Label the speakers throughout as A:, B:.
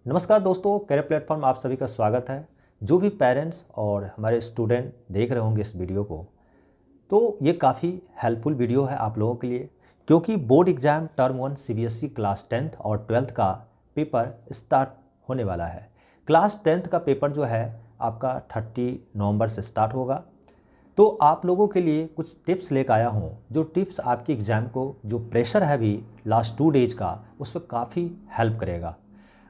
A: नमस्कार दोस्तों, career platform आप सभी का स्वागत है। जो भी पेरेंट्स और हमारे स्टूडेंट देख रहे होंगे इस वीडियो को, तो ये काफ़ी हेल्पफुल वीडियो है आप लोगों के लिए, क्योंकि board exam term 1 CBSE class 10th और 12th का पेपर स्टार्ट होने वाला है। क्लास 10th का पेपर जो है आपका 30 नवंबर से स्टार्ट होगा। तो आप लोगों के लिए कुछ टिप्स लेकर आया हूँ, जो टिप्स आपके एग्ज़ाम को जो प्रेशर है अभी लास्ट 2 डेज का, उस पर काफ़ी हेल्प करेगा।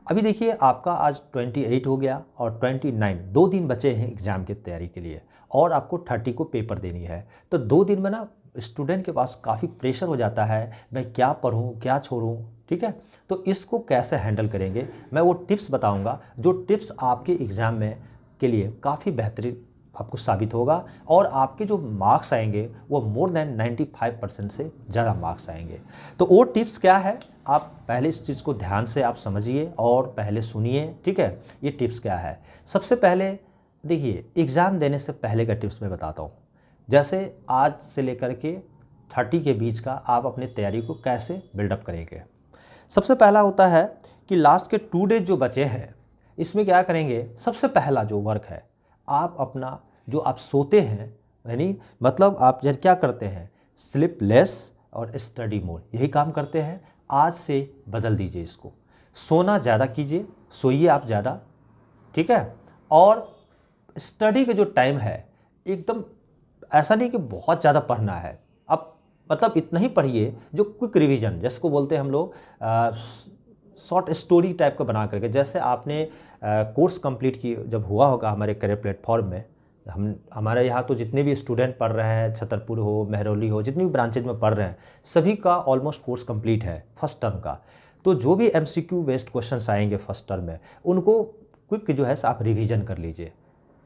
A: अभी देखिए, आपका आज 28 हो गया और 29 2 दिन बचे हैं एग्ज़ाम की तैयारी के लिए, और आपको 30 को पेपर देनी है। तो 2 दिन में ना स्टूडेंट के पास काफ़ी प्रेशर हो जाता है, मैं क्या पढूं क्या छोड़ूं। ठीक है, तो इसको कैसे हैंडल करेंगे, मैं वो टिप्स बताऊंगा, जो टिप्स आपके एग्ज़ाम में के लिए काफ़ी बेहतरीन आपको साबित होगा, और आपके जो मार्क्स आएंगे वो मोर देन 95% से ज़्यादा मार्क्स आएंगे। तो वो टिप्स क्या है, आप पहले इस चीज़ को ध्यान से आप समझिए और पहले सुनिए। ठीक है, ये टिप्स क्या है। सबसे पहले देखिए, एग्ज़ाम देने से पहले का टिप्स मैं बताता हूँ। जैसे आज से लेकर के 30 के बीच का आप अपनी तैयारी को कैसे बिल्डअप करेंगे। सबसे पहला होता है कि लास्ट के 2 डेज जो बचे हैं, इसमें क्या करेंगे। सबसे पहला जो वर्क है, आप अपना जो आप सोते हैं, यानी मतलब आप जब क्या करते हैं, स्लीप लेस और स्टडी मोर, यही काम करते हैं। आज से बदल दीजिए इसको, सोना ज़्यादा कीजिए, सोइए आप ज़्यादा। ठीक है, और स्टडी का जो टाइम है, एकदम ऐसा नहीं कि बहुत ज़्यादा पढ़ना है। अब मतलब इतना ही पढ़िए जो क्विक रिवीजन, जैसे को बोलते हैं हम लोग, शॉर्ट स्टोरी टाइप का बना करके। जैसे आपने कोर्स कंप्लीट की जब हुआ होगा हमारे करियर प्लेटफॉर्म में, हमारे यहाँ तो जितने भी स्टूडेंट पढ़ रहे हैं, छतरपुर हो, महरौली हो, जितनी भी ब्रांचेज में पढ़ रहे हैं, सभी का ऑलमोस्ट कोर्स कंप्लीट है फर्स्ट टर्म का। तो जो भी एमसीक्यू बेस्ड क्वेश्चंस आएंगे फर्स्ट टर्म में, उनको क्विक जो है आप रिवीजन कर लीजिए।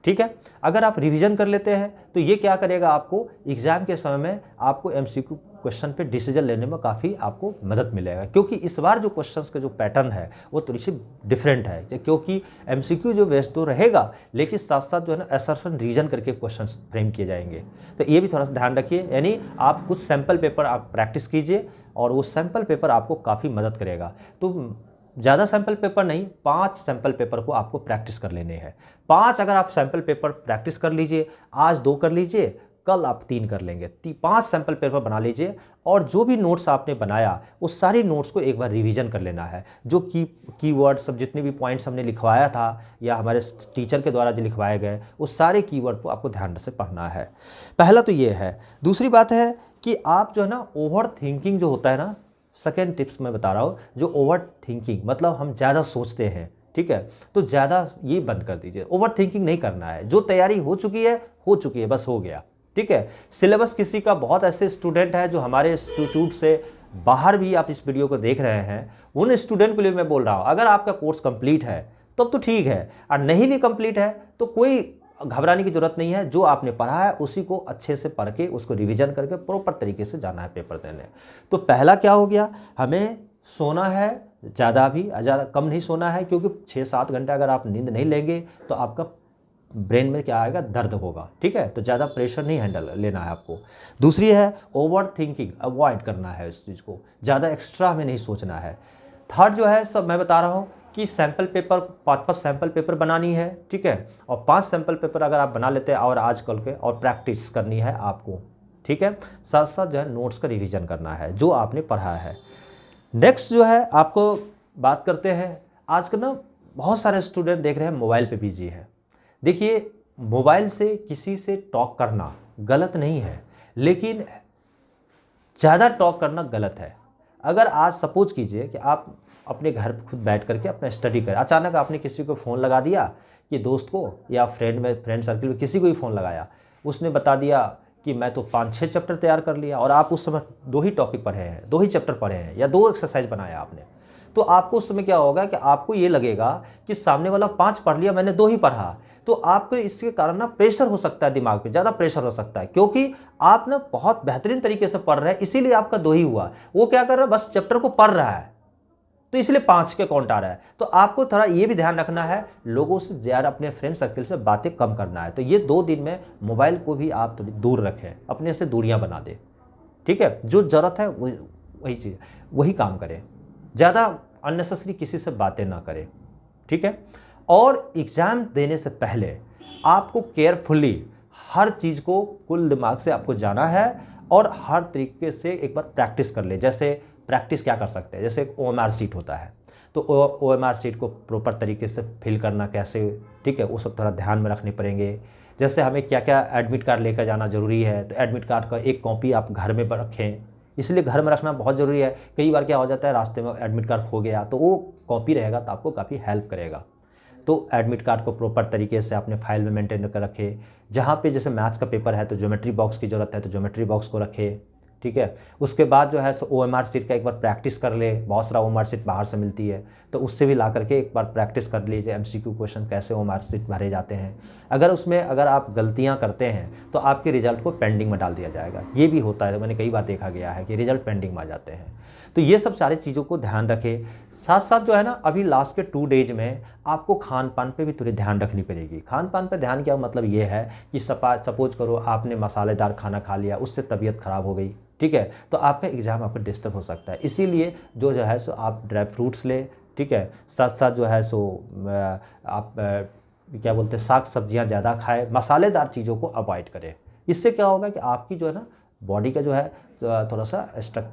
A: ठीक है, अगर आप रिवीजन कर लेते हैं तो ये क्या करेगा, आपको एग्ज़ाम के समय में आपको एमसीक्यू क्वेश्चन पे डिसीजन लेने में काफ़ी आपको मदद मिलेगा। क्योंकि इस बार जो क्वेश्चंस का जो पैटर्न है वो थोड़ी सी डिफरेंट है, क्योंकि एमसीक्यू जो बेस्ड तो रहेगा, लेकिन साथ साथ जो है ना असर्शन रीजन करके क्वेश्चंस फ्रेम किए जाएंगे। तो ये भी थोड़ा सा ध्यान रखिए, यानी आप कुछ सैम्पल पेपर आप प्रैक्टिस कीजिए, और वो सैम्पल पेपर आपको काफ़ी मदद करेगा। तो ज़्यादा सैम्पल पेपर नहीं, 5 सैम्पल पेपर को आपको प्रैक्टिस कर लेने हैं। 5 अगर आप सैम्पल पेपर प्रैक्टिस कर लीजिए, आज 2 कर लीजिए, कल आप 3 कर लेंगे, 5 सैम्पल पेपर बना लीजिए। और जो भी नोट्स आपने बनाया, उस सारी नोट्स को एक बार रिवीजन कर लेना है। जो कीवर्ड सब जितने भी पॉइंट्स हमने लिखवाया था या हमारे टीचर के द्वारा जो लिखवाए गए, उस सारे कीवर्ड को आपको ध्यान से पढ़ना है। पहला तो ये है। दूसरी बात है कि आप जो है ना, ओवर थिंकिंग जो होता है ना, सेकेंड टिप्स मैं बता रहा हूँ, जो ओवर थिंकिंग मतलब हम ज़्यादा सोचते हैं। ठीक है, तो ज़्यादा ये बंद कर दीजिए, ओवर थिंकिंग नहीं करना है। जो तैयारी हो चुकी है, बस हो गया। ठीक है, सिलेबस किसी का, बहुत ऐसे स्टूडेंट हैं जो हमारे इंस्टीट्यूट से बाहर भी आप इस वीडियो को देख रहे हैं, उन स्टूडेंट के लिए मैं बोल रहा हूँ, अगर आपका कोर्स कंप्लीट है तब तो ठीक है, और नहीं भी कंप्लीट है तो कोई घबराने की जरूरत नहीं है। जो आपने पढ़ा है उसी को अच्छे से पढ़ के, उसको रिवीजन करके प्रॉपर तरीके से जाना है पेपर देने। तो पहला क्या हो गया, हमें सोना है, ज़्यादा भी ज़्यादा कम नहीं सोना है, क्योंकि 6-7 घंटे अगर आप नींद नहीं लेंगे तो आपका ब्रेन में क्या आएगा, दर्द होगा। ठीक है, तो ज़्यादा प्रेशर नहीं हैंडल लेना है आपको। दूसरी है, ओवर थिंकिंग अवॉइड करना है, इस चीज़ को ज़्यादा एक्स्ट्रा में नहीं सोचना है। थर्ड जो है, सब मैं बता रहा हूँ कि सैम्पल पेपर 5-5 सैम्पल पेपर बनानी है। ठीक है, और 5 सैम्पल पेपर अगर आप बना लेते हैं और आजकल के, और प्रैक्टिस करनी है आपको। ठीक है, साथ साथ जो है नोट्स का रिवीजन करना है जो आपने पढ़ा है। नेक्स्ट जो है, आपको बात करते हैं, आजकल ना बहुत सारे स्टूडेंट देख रहे हैं मोबाइल पे बिजी है। देखिए, मोबाइल से किसी से टॉक करना गलत नहीं है, लेकिन ज़्यादा टॉक करना गलत है। अगर आज सपोज कीजिए कि आप अपने घर खुद बैठ करके अपना स्टडी करें, अचानक आपने किसी को फ़ोन लगा दिया, कि दोस्त को या फ्रेंड सर्कल में किसी को भी फ़ोन लगाया, उसने बता दिया कि मैं तो 5-6 चैप्टर तैयार कर लिया, और आप उस समय 2 ही टॉपिक पढ़े हैं, 2 ही चैप्टर पढ़े हैं, या 2 एक्सरसाइज बनाया आपने, तो आपको उस समय क्या होगा कि आपको ये लगेगा कि सामने वाला 5 पढ़ लिया, मैंने 2 ही पढ़ा। तो आपको इसके कारण ना प्रेशर हो सकता है, दिमाग पे ज़्यादा प्रेशर हो सकता है, क्योंकि आप ना बहुत बेहतरीन तरीके से पढ़ रहे हैं, इसीलिए आपका 2 ही हुआ। वो क्या कर रहा है, बस चैप्टर को पढ़ रहा है, तो इसलिए 5 के काउंट आ रहा है। तो आपको थोड़ा ये भी ध्यान रखना है, लोगों से ज़्यादा, अपने फ्रेंड सर्कल से बातें कम करना है। तो ये 2 दिन में मोबाइल को भी आप थोड़ी दूर रखें, अपने से दूरियां बना दें। ठीक है, जो ज़रूरत है वही चीज़, वही काम करें, ज़्यादा अननेसेसरी किसी से बातें ना करें। ठीक है। और एग्ज़ाम देने से पहले आपको केयरफुली हर चीज़ को कुल दिमाग से आपको जाना है और हर तरीके से एक बार प्रैक्टिस कर ले। जैसे प्रैक्टिस क्या कर सकते हैं, जैसे एक OMR शीट होता है, तो OMR शीट को प्रॉपर तरीके से फिल करना कैसे, ठीक है, वो सब थोड़ा ध्यान में रखने पड़ेंगे। जैसे हमें क्या क्या एडमिट कार्ड लेकर जाना ज़रूरी है, तो एडमिट कार्ड का एक कॉपी आप घर में रखें, इसलिए घर में रखना बहुत ज़रूरी है। कई बार क्या हो जाता है, रास्ते में एडमिट कार्ड खो गया, तो वो कॉपी रहेगा तो आपको काफ़ी हेल्प करेगा। तो एडमिट कार्ड को प्रॉपर तरीके से अपने फाइल में मेंटेन कर रखें। जहाँ पे जैसे मैथ्स का पेपर है तो ज्योमेट्री बॉक्स की ज़रूरत है तो ज्योमेट्री बॉक्स को रखें, ठीक है। उसके बाद जो है सो OMR शीट का एक बार प्रैक्टिस कर ले। बहुत सारा OMR शीट बाहर से मिलती है, तो उससे भी ला करके एक बार प्रैक्टिस कर लीजिए MCQ क्वेश्चन कैसे OMR शीट भरे जाते हैं। अगर आप गलतियां करते हैं तो आपके रिजल्ट को पेंडिंग में डाल दिया जाएगा। ये भी होता है, मैंने कई बार देखा गया है कि रिजल्ट पेंडिंग में आ जाते हैं। तो ये सब सारी चीज़ों को ध्यान रखें। साथ साथ जो है ना, अभी लास्ट के 2 डेज में आपको खान पान पे भी थोड़ी ध्यान रखनी पड़ेगी। खान पान पे ध्यान क्या मतलब ये है कि सपोज करो आपने मसालेदार खाना खा लिया, उससे तबीयत ख़राब हो गई, ठीक है, तो आपका एग्ज़ाम आपका डिस्टर्ब हो सकता है। इसीलिए जो है सो आप ड्राई फ्रूट्स ले, ठीक है, साथ साथ जो है सो आप क्या बोलते हैं, साग सब्जियां ज़्यादा खाएं, मसालेदार चीज़ों को अवॉइड करें। इससे क्या होगा कि आपकी जो है ना बॉडी का जो है थोड़ा सा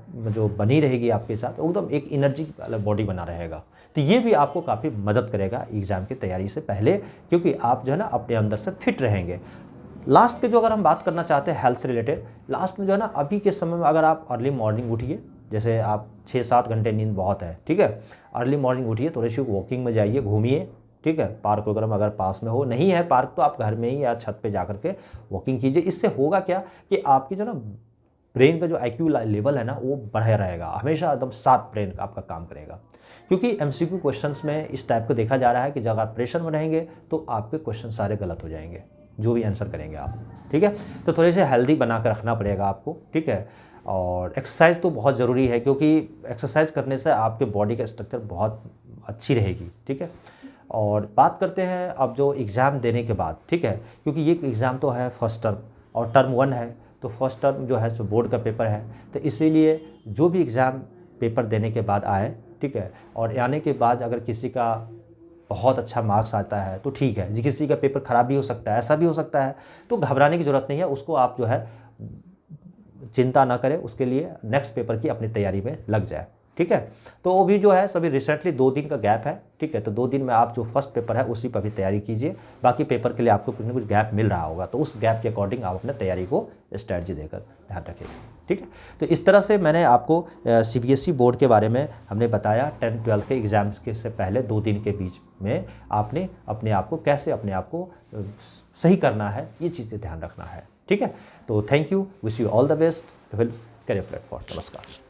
A: जो बनी रहेगी आपके साथ, एकदम एक एनर्जी वाला बॉडी बना रहेगा। तो ये भी आपको काफ़ी मदद करेगा एग्ज़ाम की तैयारी से पहले, क्योंकि आप जो है ना अपने अंदर से फिट रहेंगे। लास्ट के जो अगर हम बात करना चाहते हैं हेल्थ से रिलेटेड, लास्ट में जो है ना अभी के समय में अगर आप अर्ली मॉर्निंग उठिए, जैसे आप 6-7 घंटे नींद बहुत है, ठीक है, अर्ली मॉर्निंग उठिए, थोड़ी सी वॉकिंग में जाइए, घूमिए, ठीक है, पार्क वगैरह अगर पास में हो, नहीं है पार्क तो आप घर में ही या छत पे जा करके वॉकिंग कीजिए। इससे होगा क्या कि आपकी जो ना ब्रेन का जो IQ लेवल है ना वो बढ़ा रहेगा, हमेशा एकदम शार्प ब्रेन आपका काम करेगा। क्योंकि MCQ क्वेश्चंस में इस टाइप को देखा जा रहा है कि जब आप प्रेशर में रहेंगे तो आपके क्वेश्चन सारे गलत हो जाएंगे, जो भी आंसर करेंगे आप, ठीक है। तो थोड़े से हेल्दी बना कर रखना पड़ेगा आपको, ठीक है। और एक्सरसाइज तो बहुत ज़रूरी है, क्योंकि एक्सरसाइज करने से आपके बॉडी का स्ट्रक्चर बहुत अच्छी रहेगी, ठीक है। और बात करते हैं अब जो एग्ज़ाम देने के बाद, ठीक है, क्योंकि ये एग्ज़ाम तो है फर्स्ट टर्म और टर्म 1 है, तो फर्स्ट टर्म जो है सो बोर्ड का पेपर है, तो इसीलिए जो भी एग्ज़ाम पेपर देने के बाद आए, ठीक है, और आने के बाद अगर किसी का बहुत अच्छा मार्क्स आता है तो ठीक है, किसी का पेपर ख़राब भी हो सकता है, ऐसा भी हो सकता है, तो घबराने की ज़रूरत नहीं है। उसको आप जो है चिंता ना करें, उसके लिए नेक्स्ट पेपर की अपनी तैयारी में लग जाए, ठीक है। तो वो भी जो है सभी रिसेंटली 2 दिन का गैप है, ठीक है, तो 2 दिन में आप जो फर्स्ट पेपर है उसी पर भी तैयारी कीजिए। बाकी पेपर के लिए आपको कुछ ना कुछ गैप मिल रहा होगा, तो उस गैप के अकॉर्डिंग आप अपने तैयारी को स्ट्रैटेजी देकर ध्यान रखें, ठीक है। तो इस तरह से मैंने आपको CBSE बोर्ड के बारे में हमने बताया। 10th-12th के एग्ज़ाम्स के से पहले 2 दिन के बीच में आपने अपने आप को कैसे अपने आप को सही करना है, ये चीज़ें ध्यान रखना है, ठीक है। तो thank you, wish you all the best, career platform. नमस्कार।